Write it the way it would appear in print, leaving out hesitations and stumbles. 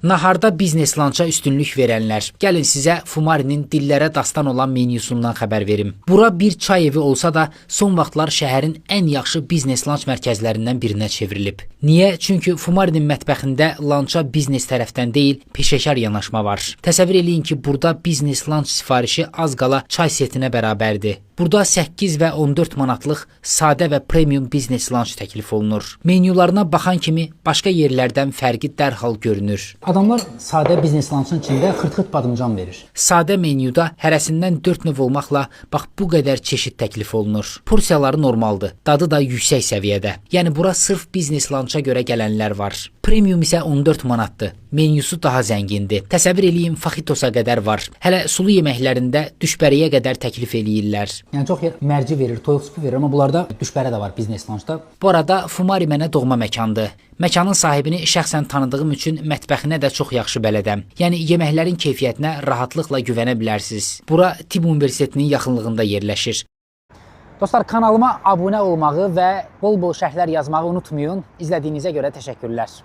Naharda biznes lança üstünlük verənlər. Gəlin sizə Fumarinin dillərə dastan olan menyusundan xəbər verim. Bura bir çay evi olsa da, son vaxtlar şəhərin ən yaxşı biznes lanç mərkəzlərindən birinə çevrilib. Niyə? Çünki Fumarinin mətbəxində lança biznes tərəfdən deyil, peşəkar yanaşma var. Təsəvvür eləyin ki, burada biznes lanç sifarişi az qala çay setinə bərabərdir. Burada 8 və 14 manatlıq sadə və premium biznes lanç təklif olunur. Menyularına baxan kimi başqa yerlərdən fərqi dərhal görünür. Adamlar sadə biznes lançın içində xırt-xırt badımcan verir. Sadə menyuda hərəsindən 4 növ olmaqla bax bu qədər çeşid təklif olunur. Porsiyaları normaldır, dadı da yüksək səviyyədə. Yəni bura sırf biznes lança görə gələnlər var. Premium isə 14 manatdır. Menyusu daha zəngindir. Təsəvvür eləyin, faxitosa qədər var. Hələ sulu yeməklərində düşbəriyə qədər təklif eləyirlər. Yəni çox yer mərci verir, toyuq supu verir, amma bunlarda düşbərə də var biznes lançda. Bu arada Fumari mənə doğma məkandır. Məkanın sahibini şəxsən tanıdığım üçün mətbəxinə də çox yaxşı bələdəm. Yəni yeməklərin keyfiyyətinə rahatlıqla güvənə bilərsiniz. Bura Tibb Universitetinin yaxınlığında yerləşir. Dostlar, kanalıma abunə olmağı və bol-bol şərhlər yazmağı unutmayın. İzlədiyinizə görə təşəkkürlər.